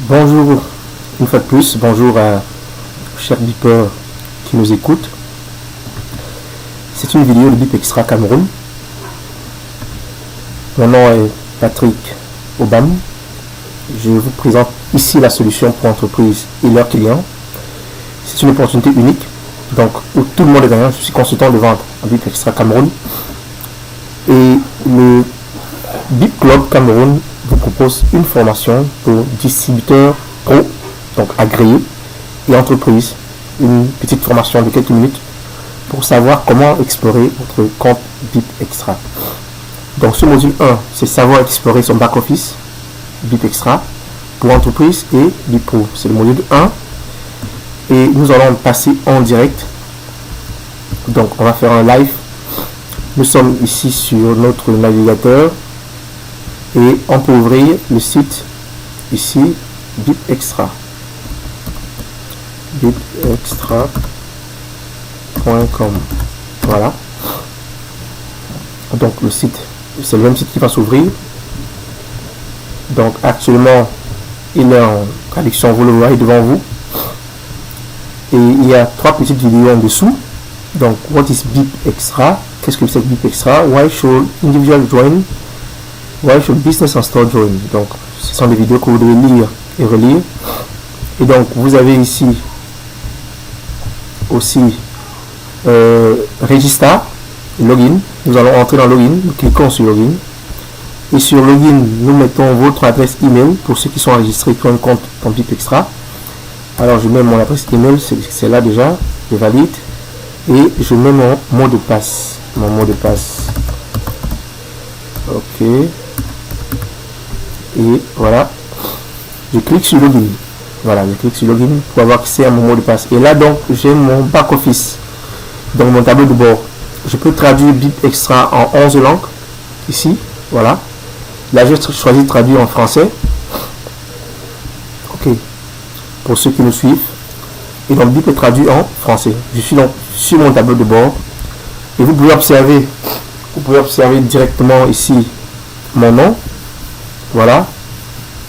Bonjour, une fois de plus, bonjour à chers beepers qui nous écoutent. C'est une vidéo de Beep Extra Cameroun. Mon nom est Patrick Obam. Je vous présente ici la solution pour entreprises et leurs clients. C'est une opportunité unique, donc où tout le monde est gagnant. Je suis consultant de vente à Beep Extra Cameroun. Et le Beep Club Cameroun vous propose une formation pour distributeurs pro, donc agréés, et entreprises. Une petite formation de quelques minutes pour savoir comment explorer votre compte Beep Extra. Donc ce module 1, c'est savoir explorer son back-office Beep Extra pour entreprise et Beep Pro. C'est le module 1 et nous allons passer en direct. Donc on va faire un live. Nous sommes ici sur notre navigateur et on peut ouvrir le site ici Beep Extra. beepextra.com. Voilà. Donc le site, c'est le même site qui va s'ouvrir. Donc actuellement il est en traduction, vous le voyez devant vous. Et il y a 3 petites vidéos en dessous. Donc what is Beep Extra? Qu'est-ce que c'est Beep Extra? Why should individual join? Why should business and store join? Donc ce sont des vidéos que vous devez lire et relire. Et donc vous avez ici aussi Register, Login. Nous allons entrer dans Login, nous cliquons sur Login. Et sur Login, nous mettons votre adresse email pour ceux qui sont enregistrés qui ont un compte dans Beep Extra. Alors je mets mon adresse email, c'est là déjà, je valide. Et je mets mon mot de passe. Ok. Et voilà. Je clique sur Login. Voilà, je clique sur Login pour avoir accès à mon mot de passe. Et là donc, j'ai mon back-office. Donc mon tableau de bord. Je peux traduire Beep Extra en 11 langues. Ici, voilà. Là, j'ai choisi de traduire en français. Ok. Pour ceux qui me suivent. Et donc Beep est traduit en français. Je suis donc sur mon tableau de bord. Et vous pouvez observer directement ici mon nom. Voilà.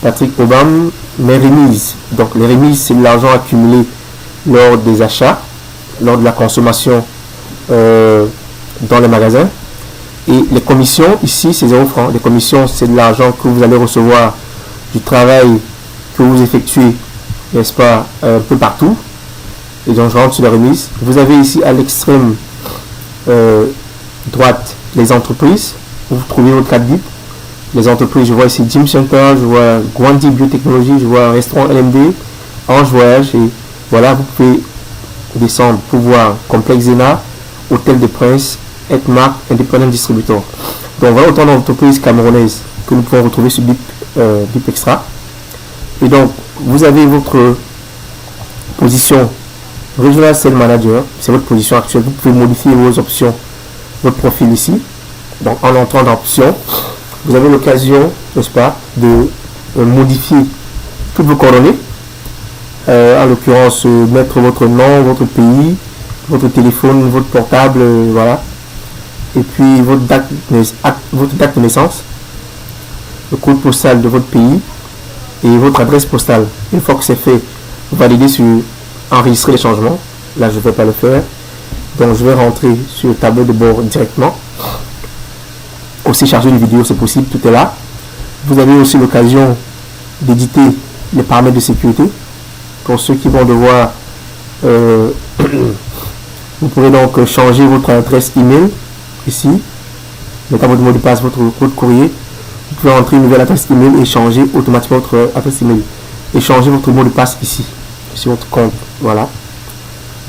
Patrick Obam, mes remises. Donc les remises, c'est l'argent accumulé lors des achats, lors de la consommation dans les magasins. Et les commissions, ici, c'est 0 francs. Les commissions, c'est de l'argent que vous allez recevoir du travail que vous effectuez, n'est-ce pas, un peu partout. Et donc je rentre sur les remises. Vous avez ici à l'extrême droite les entreprises. Vous trouvez votre carte Beep. Les entreprises, je vois ici Gym Center, je vois Gwandi Biotechnologie, je vois Restaurant LMD, Ange Voyage, et voilà, vous pouvez descendre pour voir Complexe Zena, Hôtel des Princes, Etmark, Independent Distributor. Donc voilà autant d'entreprises camerounaises que nous pouvons retrouver sur Beep Extra. Et donc, vous avez votre position Regional Sales Manager, c'est votre position actuelle. Vous pouvez modifier vos options, votre profil ici. Donc en entrant dans Options, vous avez l'occasion, n'est-ce pas, de modifier toutes vos coordonnées. En l'occurrence, mettre votre nom, votre pays, votre téléphone, votre portable, voilà. Et puis votre date de naissance, le code postal de votre pays et votre adresse postale. Une fois que c'est fait, vous validez sur enregistrer les changements. Là, je ne vais pas le faire. Donc, je vais rentrer sur le tableau de bord directement. Aussi charger une vidéo, c'est possible, tout est là. Vous avez aussi l'occasion d'éditer les paramètres de sécurité. Pour ceux qui vont devoir, vous pourrez donc changer votre adresse email ici. Mettez votre mot de passe, votre code courrier. Vous pouvez entrer une nouvelle adresse email et changer automatiquement votre adresse email. Et changer votre mot de passe ici, sur votre compte. Voilà.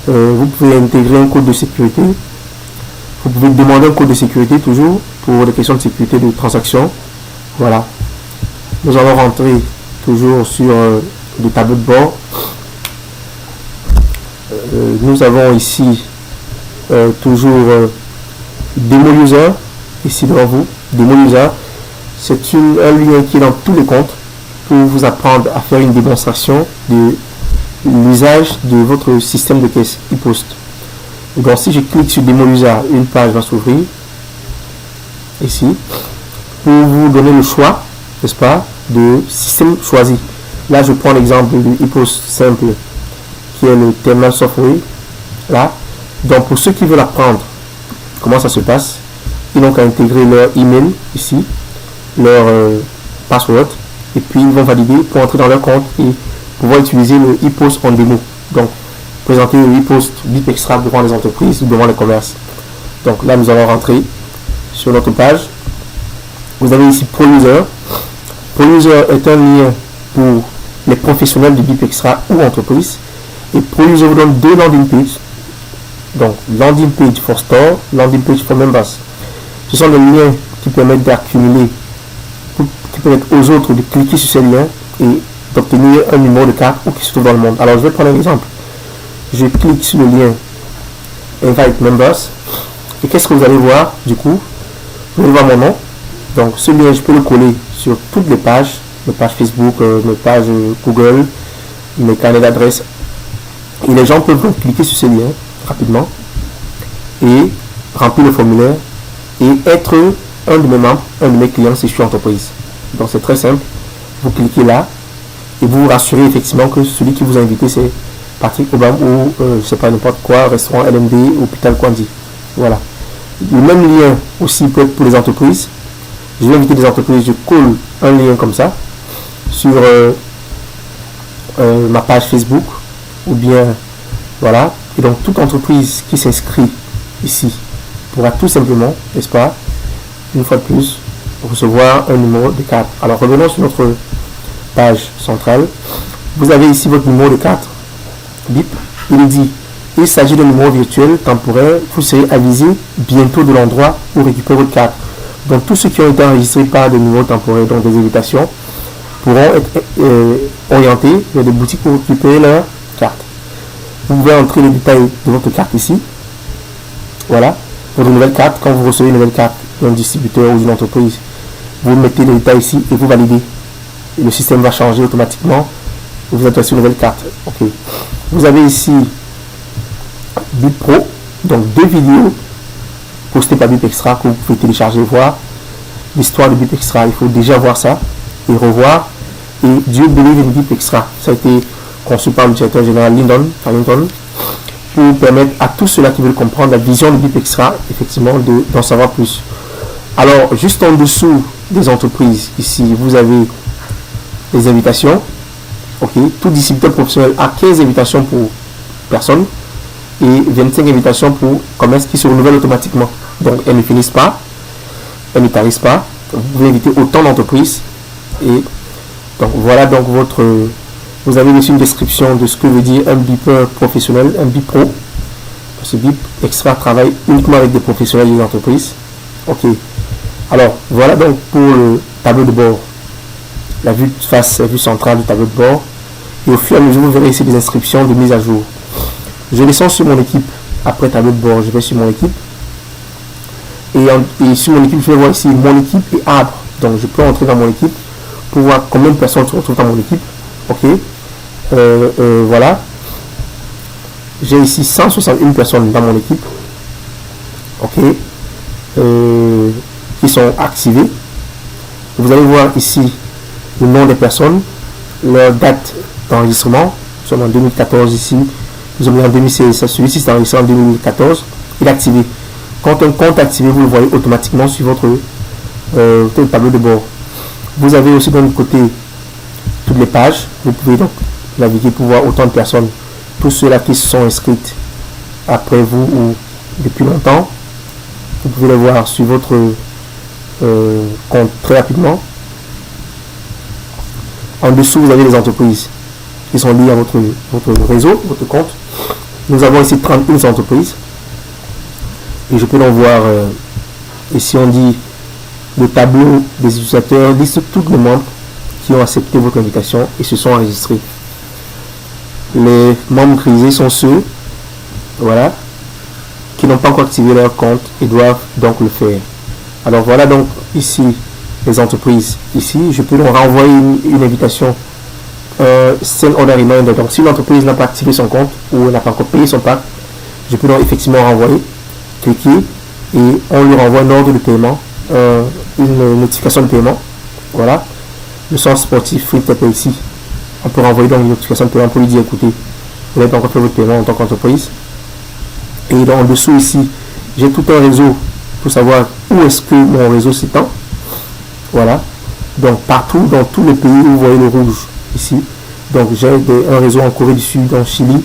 Vous pouvez intégrer un code de sécurité. Vous pouvez demander un code de sécurité toujours pour des questions de sécurité de transaction. Voilà. Nous allons rentrer toujours sur le tableau de bord. Nous avons ici toujours Demo User, ici devant vous. Demo User, c'est un lien qui est dans tous les comptes pour vous apprendre à faire une démonstration de l'usage de votre système de caisse e-post. Donc si je clique sur Demo User, une page va s'ouvrir ici pour vous donner le choix, n'est-ce pas, de système choisi. Là, je prends l'exemple de e-post simple, qui est le terminal software. Là, donc pour ceux qui veulent apprendre comment ça se passe, ils n'ont qu'à intégrer leur email ici, leur password, et puis ils vont valider pour entrer dans leur compte et pouvoir utiliser le e-post en démo. Donc, présenter le e-post BipExtra devant les entreprises ou devant les commerces. Donc là, nous allons rentrer sur notre page. Vous avez ici ProUser. ProUser est un lien pour les professionnels de BipExtra ou entreprises. Et ProUser vous donne deux landing pages. Donc, landing page for store, landing page for members. Ce sont les liens qui permettent d'accumuler, qui permettent aux autres de cliquer sur ces liens et d'obtenir un numéro de carte où qu'ils se trouvent dans le monde. Alors, je vais prendre un exemple. Je clique sur le lien Invite Members. Et qu'est-ce que vous allez voir du coup? Vous allez voir mon nom. Donc, ce lien, je peux le coller sur toutes les pages Facebook, mes pages Google, mes carnets d'adresses. Et les gens peuvent donc cliquer sur ces liens rapidement et remplir le formulaire et être un de mes membres, un de mes clients si je suis entreprise. Donc c'est très simple. Vous cliquez là et vous vous rassurez effectivement que celui qui vous a invité c'est Patrick Obama ou je sais pas n'importe quoi, restaurant LMD, hôpital Kwandi. Voilà. Le même lien aussi peut être pour les entreprises. Je vais inviter des entreprises, je colle un lien comme ça sur ma page Facebook ou bien voilà. Et donc toute entreprise qui s'inscrit ici pourra tout simplement, n'est-ce pas, une fois de plus, recevoir un numéro de carte. Alors revenons sur notre page centrale. Vous avez ici votre numéro de carte BIP. Il dit il s'agit d'un numéro virtuel temporaire. Vous serez avisé bientôt de l'endroit où récupérer votre carte. Donc tous ceux qui ont été enregistrés par des numéros temporaires, donc des invitations, pourront être orientés vers des boutiques pour récupérer leur carte. Vous pouvez entrer les détails de votre carte ici. Voilà, votre nouvelle carte. Quand vous recevez une nouvelle carte d'un distributeur ou d'une entreprise, vous mettez les détails ici et vous validez. Et le système va changer automatiquement. Et vous adressez une nouvelle carte. Ok. Vous avez ici Bip Pro, donc deux vidéos postées par BipExtra que vous pouvez télécharger et voir. L'histoire de BipExtra, il faut déjà voir ça et revoir. Et Dieu believe in BipExtra. Ça a été conçu par le directeur général Lyndon pour permettre à tous ceux-là qui veulent comprendre la vision de BipExtra, effectivement, d'en savoir plus. Alors, juste en dessous des entreprises, ici, vous avez les invitations. Ok, tout distributeur professionnel a 15 invitations pour personne et 25 invitations pour commerce qui se renouvellent automatiquement. Donc, elles ne finissent pas, elles ne tarissent pas. Vous pouvez inviter autant d'entreprises. Et donc, voilà donc votre... Vous avez aussi une description de ce que veut dire un beeper professionnel, un beep pro. Ce BipExtra travaille uniquement avec des professionnels et des entreprises. Ok. Alors, voilà donc pour le tableau de bord. La vue de face, la vue centrale du tableau de bord. Et au fur et à mesure, vous verrez ici des inscriptions de mise à jour. Je descends sur mon équipe. Après tableau de bord, je vais sur mon équipe. Et sur mon équipe, je vais voir ici mon équipe et arbre. Donc, je peux entrer dans mon équipe pour voir combien de personnes se retrouvent dans mon équipe. Ok. Voilà. J'ai ici 161 personnes dans mon équipe. Ok. Qui sont activées. Vous allez voir ici le nom des personnes, leur date d'enregistrement. Nous sommes en 2014 ici. Nous sommes en 2016. Celui-ci c'est enregistré en 2014. Il est activé. Quand un compte est activé, vous le voyez automatiquement sur votre tableau de bord. Vous avez aussi de l'autre côté toutes les pages. Vous pouvez donc naviguer pour voir autant de personnes. Tous ceux-là qui se sont inscrits après vous ou depuis longtemps. Vous pouvez les voir sur votre compte très rapidement. En dessous, vous avez les entreprises qui sont liées à votre réseau, votre compte. Nous avons ici 31 entreprises. Et je peux donc voir, ici on dit, le tableau des utilisateurs liste tous les membres qui ont accepté votre invitation et se sont enregistrés. Les membres grisés sont ceux, voilà, qui n'ont pas encore activé leur compte et doivent donc le faire. Alors voilà donc ici les entreprises. Ici, je peux donc renvoyer une invitation, send order reminder. Donc si l'entreprise n'a pas activé son compte ou n'a pas encore payé son pack, je peux donc effectivement renvoyer, cliquer et on lui renvoie un ordre de paiement, une notification de paiement. Voilà. Le centre sportif Free Tech ici on peut renvoyer donc une notification de paiement pour lui dire écoutez, vous avez encore fait votre paiement en tant qu'entreprise. Et donc en dessous ici, j'ai tout un réseau pour savoir où est-ce que mon réseau s'étend. Voilà. Donc partout dans tous les pays où vous voyez le rouge ici. Donc j'ai un réseau en Corée du Sud, en Chili.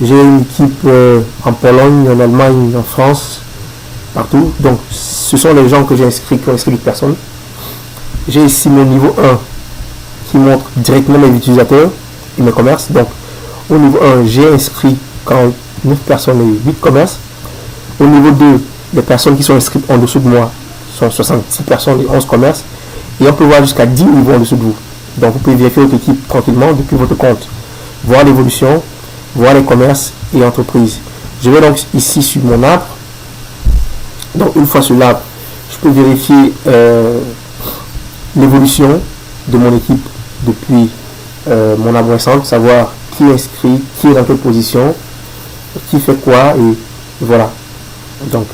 J'ai une équipe en Pologne, en Allemagne, en France, partout. Donc ce sont les gens que j'ai inscrits, qui ont inscrit des personnes. J'ai ici mon niveau 1 qui montre directement mes utilisateurs et mes commerces. Donc au niveau 1, j'ai inscrit 49 personnes et 8 commerces. Au niveau 2, les personnes qui sont inscrites en dessous de moi sont 66 personnes et 11 commerces. Et on peut voir jusqu'à 10 niveaux en dessous de vous. Donc vous pouvez vérifier votre équipe tranquillement depuis votre compte. Voir l'évolution, voir les commerces et entreprises. Je vais donc ici sur mon arbre. Donc une fois sur l'arbre, je peux vérifier l'évolution de mon équipe depuis mon arbre ensemble, savoir qui est inscrit, qui est dans quelle position, qui fait quoi, et voilà. Donc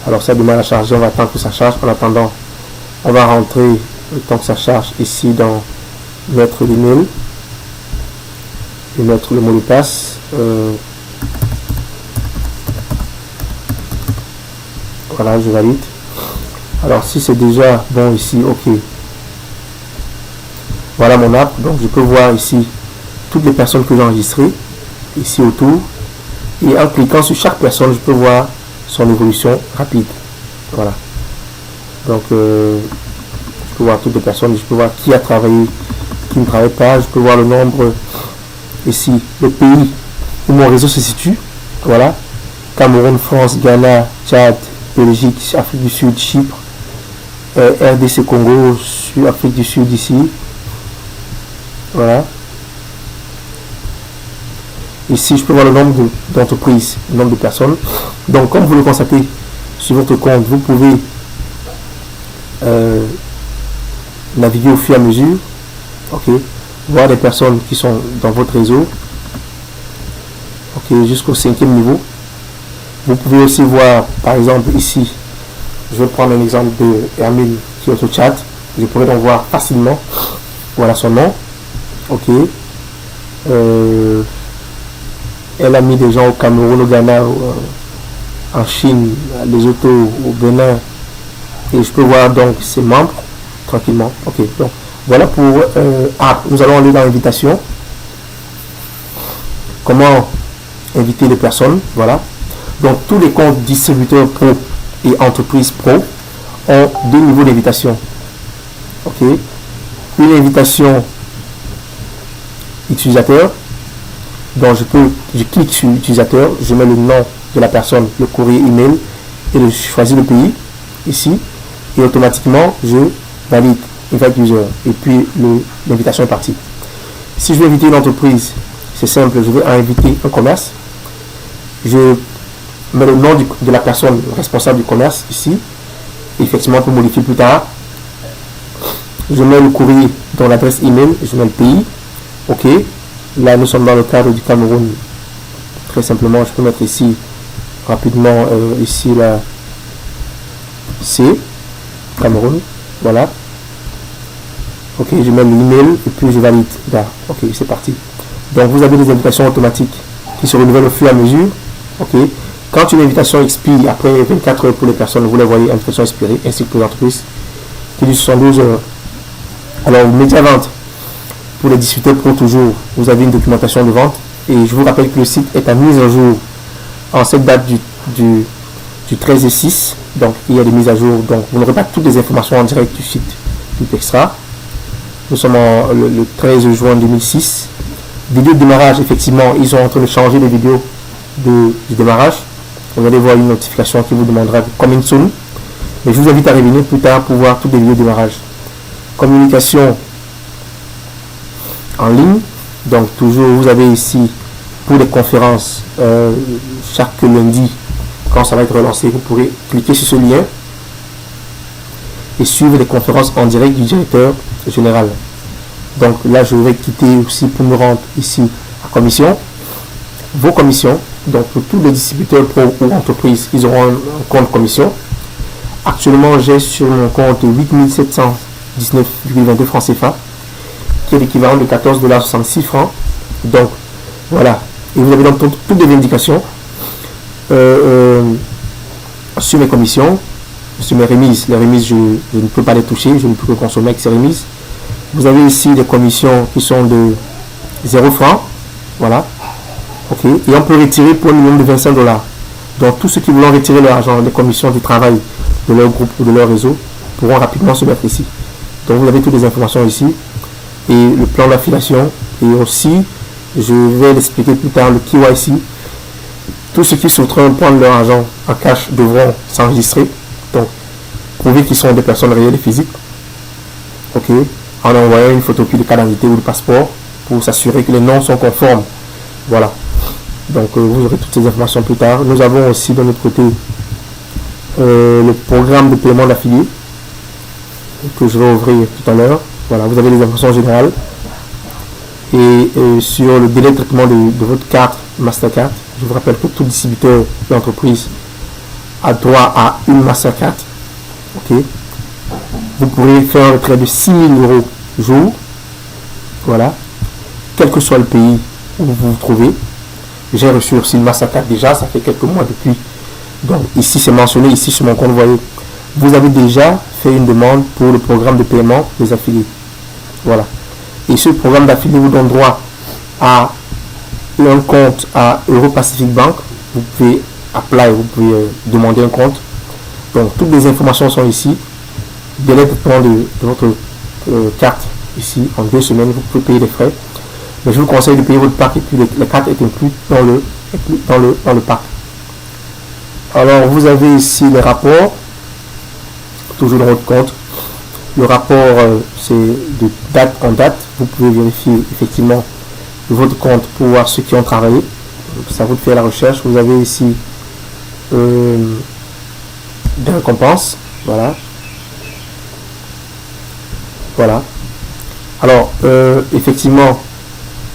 alors ça demande à charger, on va attendre que ça charge. En attendant, on va rentrer le temps que ça charge ici dans mettre l'email et mettre le mot de passe. Voilà, je valide. Alors si c'est déjà bon ici, ok. Voilà mon app, donc je peux voir ici toutes les personnes que j'ai enregistrées ici autour, et en cliquant sur chaque personne je peux voir son évolution rapide. Voilà, donc je peux voir toutes les personnes, je peux voir qui a travaillé, qui ne travaille pas, je peux voir le nombre ici, le pays où mon réseau se situe. Voilà, Cameroun, France, Ghana, Tchad, Belgique, Afrique du Sud, Chypre, RDC Congo, Afrique du Sud ici. Voilà. Ici, je peux voir le nombre d'entreprises, le nombre de personnes. Donc, comme vous le constatez sur votre compte, vous pouvez naviguer au fur et à mesure. Ok. Voir les personnes qui sont dans votre réseau. Ok, jusqu'au 5e niveau. Vous pouvez aussi voir, par exemple, ici, je vais prendre un exemple de Hermine qui est au chat. Je pourrais donc voir facilement. Voilà son nom. Ok. Elle a mis des gens au Cameroun, au Ghana, en Chine, les autos au Bénin. Et je peux voir donc ses membres tranquillement. Ok. Donc voilà pour. Nous allons aller dans l'invitation. Comment inviter les personnes. Voilà. Donc tous les comptes distributeurs pro et entreprises pro ont 2 niveaux d'invitation. Ok. Une invitation utilisateur. Donc je clique sur utilisateur, je mets le nom de la personne, le courrier email et je choisis le pays ici et automatiquement je valide invite user et puis l'invitation est partie. Si je veux inviter une entreprise, c'est simple, je vais inviter un commerce, je mets le nom de la personne responsable du commerce ici, effectivement on peut modifier plus tard. Je mets le courrier dans l'adresse email, je mets le pays. Ok, là nous sommes dans le cadre du Cameroun. Très simplement, je peux mettre ici rapidement ici la C Cameroun. Voilà. Ok, je mets l'email et puis je valide. Là, ok, c'est parti. Donc vous avez des invitations automatiques qui se renouvellent au fur et à mesure. Ok, quand une invitation expire après 24 heures pour les personnes, vous les voyez, invitation expirée, ainsi que pour les entreprises qui dit 72 heures. Alors, média vente. Pour les distributeurs pro toujours, vous avez une documentation de vente et je vous rappelle que le site est à mise à jour en cette date du 13 et 6, donc il y a des mises à jour, donc vous n'aurez pas toutes les informations en direct du site du Extra. Nous sommes le 13 juin 2006. Vidéo de démarrage, effectivement, ils sont en train de changer les vidéos du démarrage. Vous allez voir une notification qui vous demandera de coming soon, mais je vous invite à revenir plus tard pour voir toutes les vidéos de démarrage. Communication en ligne, donc toujours vous avez ici pour les conférences chaque lundi quand ça va être relancé, vous pourrez cliquer sur ce lien et suivre les conférences en direct du directeur général. Donc là je vais quitter aussi pour me rendre ici à commission, vos commissions. Donc pour tous les distributeurs pro ou entreprises, ils auront un compte commission. Actuellement j'ai sur mon compte 8700 19,22 francs CFA, qui est l'équivalent de 14,66 $. Donc, voilà. Et vous avez donc toutes les indications sur mes commissions, sur mes remises. Les remises, je ne peux pas les toucher, je ne peux que consommer avec ces remises. Vous avez ici des commissions qui sont de 0 francs. Voilà. Ok. Et on peut retirer pour un minimum de 25 $. Donc, tous ceux qui voulaient retirer leur argent, les commissions du travail de leur groupe ou de leur réseau, pourront rapidement se mettre ici. Donc, vous avez toutes les informations ici. Et le plan d'affiliation. Et aussi, je vais l'expliquer plus tard, le KYC. Tous ceux qui souhaiteront prendre leur argent en cash devront s'enregistrer. Donc, prouver qu'ils sont des personnes réelles et physiques. Ok. En envoyant une photocopie de carte d'identité ou de passeport pour s'assurer que les noms sont conformes. Voilà. Donc, vous aurez toutes ces informations plus tard. Nous avons aussi de notre côté le programme de paiement d'affiliés que je vais ouvrir tout à l'heure. Voilà, vous avez les informations générales. Et sur le délai de traitement de votre carte Mastercard, je vous rappelle que tout distributeur d'entreprise a droit à une Mastercard. Ok. Vous pourrez faire un retrait de 6 000 € jour. Voilà. Quel que soit le pays où vous vous trouvez. J'ai reçu aussi une Mastercard déjà, ça fait quelques mois depuis. Donc ici c'est mentionné, ici sur mon compte, vous voyez. Vous avez déjà fait une demande pour le programme de paiement des affiliés. Voilà. Et ce programme d'affiliés vous donne droit à un compte à Euro-Pacific Bank. Vous pouvez apply, vous pouvez demander un compte. Donc toutes les informations sont ici. Délai de traitement de votre carte ici en 2 semaines, vous pouvez payer les frais. Mais je vous conseille de payer votre pack et puis la carte est incluse dans le pack. Alors vous avez ici les rapports, toujours dans votre compte. Le rapport c'est de date en date. Vous pouvez vérifier effectivement votre compte pour voir ceux qui ont travaillé. Ça vous fait la recherche. Vous avez ici des récompenses. Voilà. Voilà. Alors effectivement,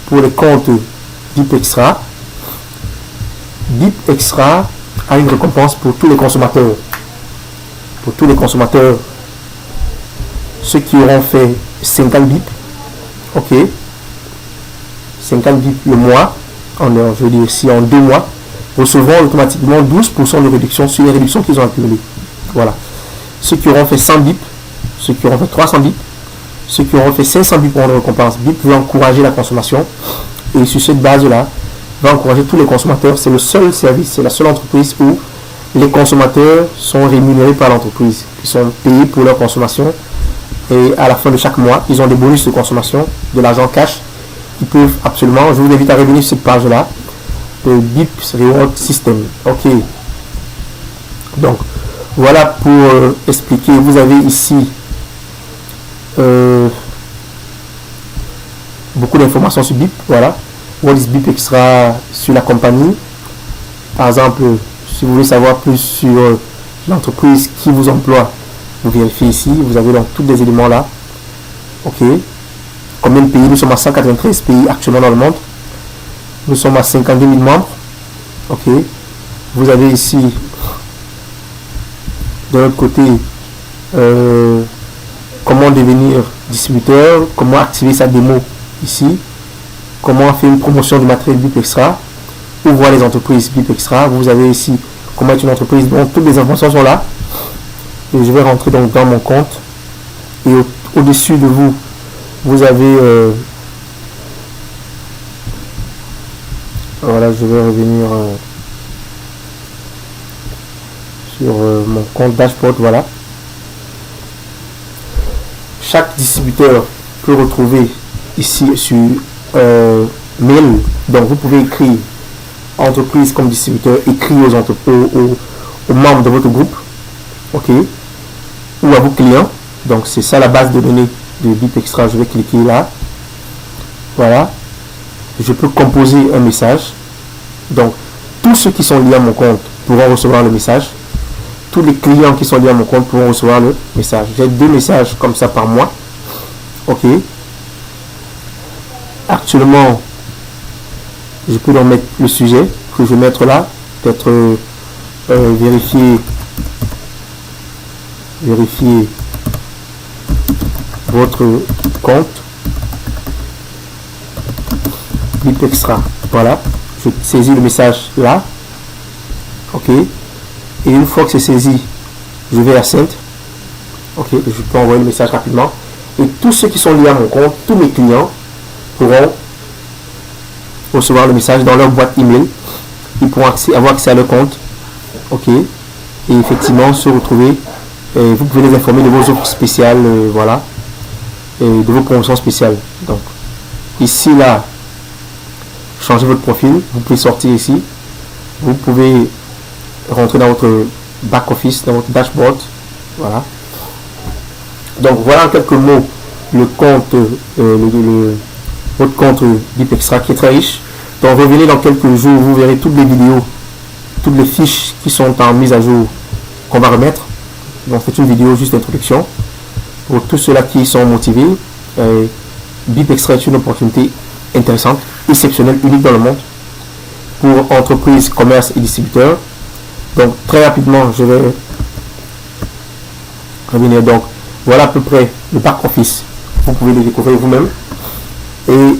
pour les comptes BIP Extra a une récompense pour tous les consommateurs. Pour tous les consommateurs, ceux qui auront fait 50 BIP, ok, 50 BIP le mois, je veux dire ici en 2 mois, recevront automatiquement 12% de réduction sur les réductions qu'ils ont accumulées. Voilà. Ceux qui auront fait 100 BIP, ceux qui auront fait 300 BIP, ceux qui auront fait 500 BIP pour une récompense. BIP veut encourager la consommation et sur cette base-là, va encourager tous les consommateurs. C'est le seul service, c'est la seule entreprise où les consommateurs sont rémunérés par l'entreprise. Ils sont payés pour leur consommation et à la fin de chaque mois, ils ont des bonus de consommation, de l'argent cash. Ils peuvent absolument, je vous invite à revenir sur cette page-là, le BIP Reward System. Ok. Donc, voilà pour expliquer. Vous avez ici beaucoup d'informations sur BIP. Voilà. What is BIP Extra sur la compagnie. Par exemple, si vous voulez savoir plus sur l'entreprise qui vous emploie, vous vérifiez ici. Vous avez donc tous les éléments là. Ok. Combien de pays? Nous sommes à 193 pays actuellement dans le monde. Nous sommes à 52 000 membres. Ok. Vous avez ici de l'autre côté comment devenir distributeur, comment activer sa démo ici, comment faire une promotion du matériel BIP Extra, où voir les entreprises BIP Extra. Vous avez ici comment être une entreprise, donc toutes les informations sont là. Et je vais rentrer donc dans mon compte. Et au-dessus de vous, vous avez voilà, je vais revenir sur mon compte dashboard. Voilà. Chaque distributeur peut retrouver ici sur mail. Donc vous pouvez écrire entreprise comme distributeur, écrire aux membres de votre groupe, ok, ou à vos clients. Donc c'est ça la base de données de BIP Extra. Je vais cliquer là. Voilà. Je peux composer un message. Donc tous ceux qui sont liés à mon compte pourront recevoir le message. Tous les clients qui sont liés à mon compte pourront recevoir le message. J'ai 2 messages comme ça par mois. Ok. Actuellement, je peux donc mettre le sujet que je vais mettre là. Peut-être vérifier votre compte BIP Extra. Voilà, je saisis le message là. Ok, et une fois que c'est saisi, je vais à Send. Ok, je peux envoyer le message rapidement. Et tous ceux qui sont liés à mon compte, tous mes clients pourront recevoir le message dans leur boîte email. Ils pourront avoir accès à leur compte. Ok, et effectivement se retrouver. Vous pouvez les informer de vos offres spéciales, voilà, et de vos promotions spéciales. Donc ici là, changez votre profil. Vous pouvez sortir ici. Vous pouvez rentrer dans votre back office, dans votre dashboard. Voilà. Donc voilà en quelques mots le compte, votre compte BIP Extra qui est très riche. Donc revenez dans quelques jours, vous verrez toutes les vidéos, toutes les fiches qui sont en mise à jour qu'on va remettre. Donc c'est une vidéo juste d'introduction. Pour tous ceux-là qui sont motivés, BIP Extra est une opportunité intéressante, exceptionnelle, unique dans le monde pour entreprises, commerces et distributeurs. Donc très rapidement, je vais revenir. Donc voilà à peu près le back office. Vous pouvez le découvrir vous-même. Et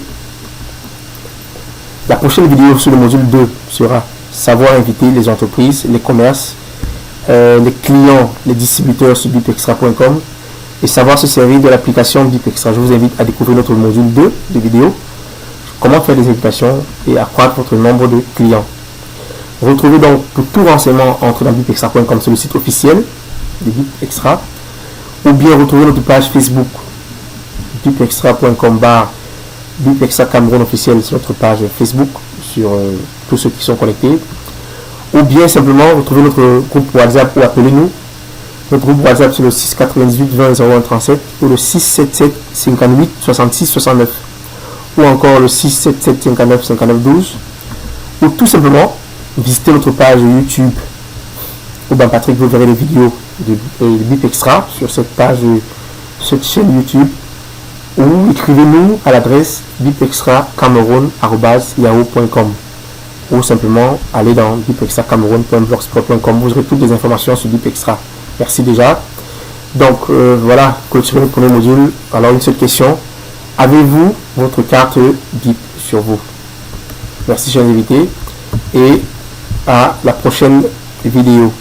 la prochaine vidéo sur le module 2 sera savoir inviter les entreprises, les commerces, les clients, les distributeurs sur bipextra.com et savoir se servir de l'application BIP Extra. Je vous invite à découvrir notre module 2 de vidéo. Comment faire des invitations et accroître votre nombre de clients. Retrouvez donc pour tout renseignement entre dans bipextra.com sur le site officiel de BIP Extra ou bien retrouvez notre page Facebook bipextra.com BIP Extra Cameroun officiel sur notre page Facebook sur tous ceux qui sont connectés ou bien simplement retrouvez notre groupe WhatsApp ou appelez-nous. Notre groupe WhatsApp c'est le 698 20 01 37 ou le 677 58 66 69 ou encore le 677 59 59 12 ou tout simplement visitez notre page YouTube ou ben Patrick vous verrez les vidéos de BIP Extra sur cette page, cette chaîne YouTube ou écrivez-nous à l'adresse bipextracameroun@yahoo.com ou simplement allez dans bipextracameroun.blogspot.com. Vous aurez toutes les informations sur BIP Extra. Merci déjà. Donc voilà, clôturer le premier module. Alors une seule question, avez-vous votre carte BIP sur vous? Merci chers invités et à la prochaine vidéo.